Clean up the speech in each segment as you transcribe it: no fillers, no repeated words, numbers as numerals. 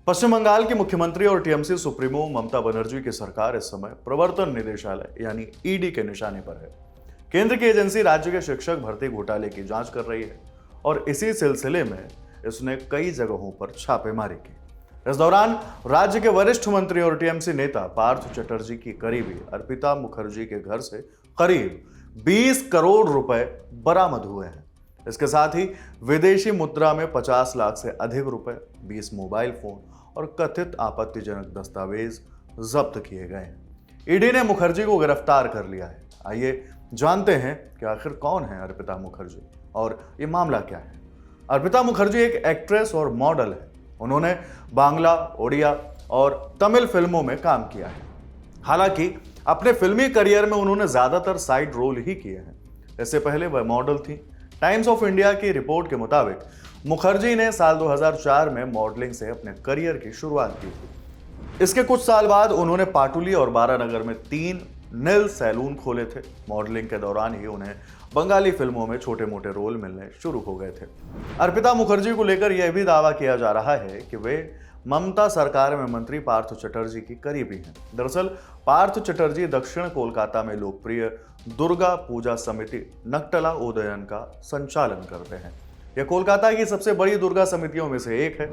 पश्चिम बंगाल की मुख्यमंत्री और टीएमसी सुप्रीमो ममता बनर्जी की सरकार इस समय प्रवर्तन निदेशालय यानी ईडी के निशाने पर है। केंद्र की एजेंसी राज्य के शिक्षक भर्ती घोटाले की जांच कर रही है और इसी सिलसिले में इसने कई जगहों पर छापेमारी की। इस दौरान राज्य के वरिष्ठ मंत्री और टीएमसी नेता पार्थ चटर्जी की करीबी अर्पिता मुखर्जी के घर से करीब 20 करोड़ रुपए बरामद हुए हैं। इसके साथ ही विदेशी मुद्रा में 50 लाख से अधिक रुपए, 20 मोबाइल फोन और कथित आपत्तिजनक दस्तावेज जब्त किए गए हैं। ईडी ने मुखर्जी को गिरफ्तार कर लिया है। आइए जानते हैं कि आखिर कौन है अर्पिता मुखर्जी और ये मामला क्या है। अर्पिता मुखर्जी एक एक्ट्रेस और मॉडल है। उन्होंने बांग्ला, ओडिया और तमिल फिल्मों में काम किया है। हालांकि अपने फिल्मी करियर में उन्होंने ज्यादातर साइड रोल ही किए हैं। इससे पहले वह मॉडल थी। टाइम्स ऑफ इंडिया की रिपोर्ट के मुताबिक मुखर्जी ने साल 2004 में मॉडलिंग से अपने करियर की शुरुआत की थी। इसके कुछ साल बाद उन्होंने पाटुली और बारानगर में 3 नेल सैलून खोले थे। मॉडलिंग के दौरान ही उन्हें बंगाली फिल्मों में छोटे मोटे रोल मिलने शुरू हो गए थे। अर्पिता मुखर्जी को लेकर यह भी दावा किया जा रहा है कि वे ममता सरकार में मंत्री पार्थ चटर्जी की करीबी हैं। दरअसल पार्थ चटर्जी दक्षिण कोलकाता में लोकप्रिय दुर्गा पूजा समिति नक्टला उदयन का संचालन करते हैं। यह कोलकाता की सबसे बड़ी दुर्गा समितियों में से एक है।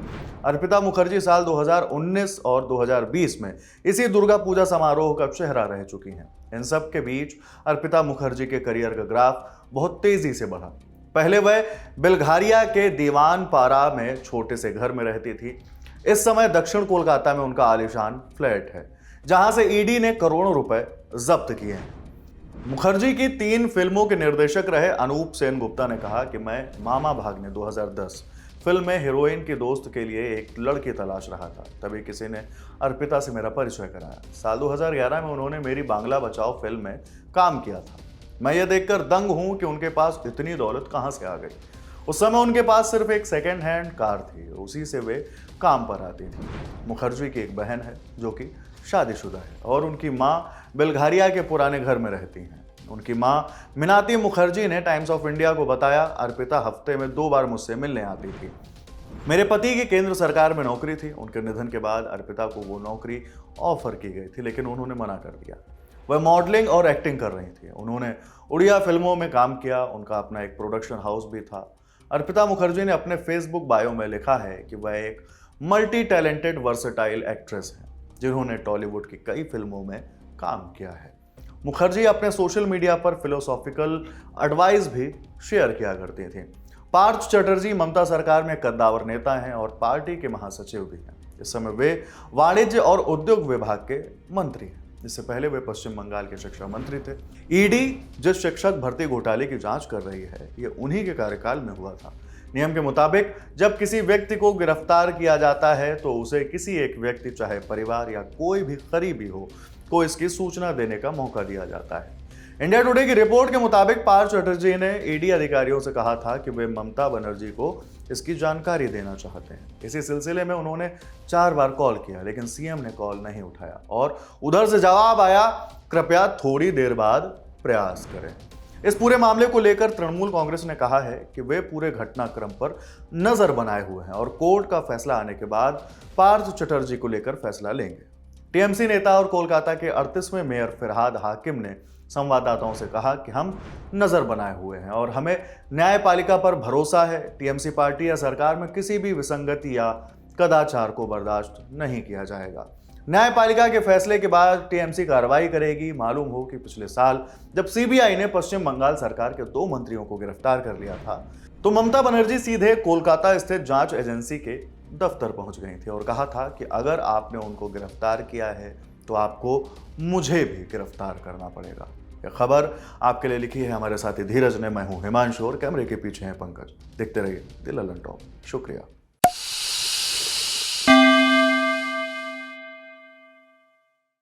अर्पिता मुखर्जी साल 2019 और 2020 में इसी दुर्गा पूजा समारोह का चेहरा रह चुकी हैं। इन सब के बीच अर्पिता मुखर्जी के करियर का ग्राफ बहुत तेजी से बढ़ा। पहले वह बेलघारिया के दीवानपारा में छोटे से घर में रहती थी। इस समय दक्षिण कोलकाता में उनका आलीशान फ्लैट है, जहां से ईडी ने करोड़ों रुपए जब्त किए हैं। मुखर्जी की 3 फिल्मों के निर्देशक रहे अनूप सेनगुप्ता ने कहा कि मैं मामा भागने 2010 फिल्म में हीरोइन की दोस्त के लिए एक लड़की तलाश रहा था। तभी किसी ने अर्पिता से मेरा परिचय कराया। साल 2011 में उन्होंने मेरी बांग्ला बचाओ फिल्म में काम किया था। मैं ये देखकर दंग हूं कि उनके पास इतनी दौलत कहां से आ गई। उस समय उनके पास सिर्फ एक सेकेंड हैंड कार थी, उसी से वे काम पर आती थी। मुखर्जी की एक बहन है जो कि शादीशुदा है और उनकी मां बेलघारिया के पुराने घर में रहती हैं। उनकी मां मिनाती मुखर्जी ने टाइम्स ऑफ इंडिया को बताया, अर्पिता हफ्ते में 2 बार मुझसे मिलने आती थी। मेरे पति की केंद्र सरकार में नौकरी थी। उनके निधन के बाद अर्पिता को वो नौकरी ऑफर की गई थी, लेकिन उन्होंने मना कर दिया। वह मॉडलिंग और एक्टिंग कर रही थी। उन्होंने उड़िया फिल्मों में काम किया। उनका अपना एक प्रोडक्शन हाउस भी था। अर्पिता मुखर्जी ने अपने फेसबुक बायो में लिखा है कि वह एक मल्टी टैलेंटेड वर्सेटाइल एक्ट्रेस है जिन्होंने टॉलीवुड की कई फिल्मों में काम किया है। मुखर्जी अपने सोशल मीडिया पर फिलोसॉफिकल एडवाइस भी शेयर किया करती थी। पार्थ चटर्जी ममता सरकार में कद्दावर नेता हैं और पार्टी के महासचिव भी हैं। इस समय वे वाणिज्य और उद्योग विभाग के मंत्री हैं। इससे पहले वे पश्चिम बंगाल के शिक्षा मंत्री थे। ईडी जिस शिक्षक भर्ती घोटाले की जांच कर रही है, ये उन्हीं के कार्यकाल में हुआ था। नियम के मुताबिक जब किसी व्यक्ति को गिरफ्तार किया जाता है तो उसे किसी एक व्यक्ति, चाहे परिवार या कोई भी करीबी हो, को इसकी सूचना देने का मौका दिया जाता है। इंडिया टुडे की रिपोर्ट के मुताबिक पार्थ चटर्जी ने ईडी अधिकारियों से कहा था कि वे ममता बनर्जी को इसकी जानकारी देना चाहते हैं। इसी सिलसिले में उन्होंने 4 बार कॉल किया, लेकिन सीएम ने कॉल नहीं उठाया और उधर से जवाब आया, कृपया थोड़ी देर बाद प्रयास करें। इस पूरे मामले को लेकर तृणमूल कांग्रेस ने कहा है कि वे पूरे घटनाक्रम पर नजर बनाए हुए हैं और कोर्ट का फैसला आने के बाद पार्थ चटर्जी को लेकर फैसला लेंगे। टीएमसी नेता और कोलकाता के 38वें मेयर फिरहाद हाकिम ने संवाददाताओं से कहा कि हम नजर बनाए हुए हैं और हमें न्यायपालिका पर भरोसा है। टीएमसी पार्टी या सरकार में किसी भी विसंगति या कदाचार को बर्दाश्त नहीं किया जाएगा। न्यायपालिका के फैसले के बाद टीएमसी कार्रवाई करेगी। मालूम हो कि पिछले साल जब सीबीआई ने पश्चिम बंगाल सरकार के 2 मंत्रियों को गिरफ्तार कर लिया था, तो ममता बनर्जी सीधे कोलकाता स्थित जांच एजेंसी के दफ्तर पहुंच गई थी और कहा था कि अगर आपने उनको गिरफ्तार किया है तो आपको मुझे भी गिरफ्तार करना पड़ेगा। यह खबर आपके लिए लिखी है हमारे साथी धीरज ने। मैं हूं हिमांशु और कैमरे के पीछे हैं पंकज। देखते रहिए द ललन टॉक। शुक्रिया।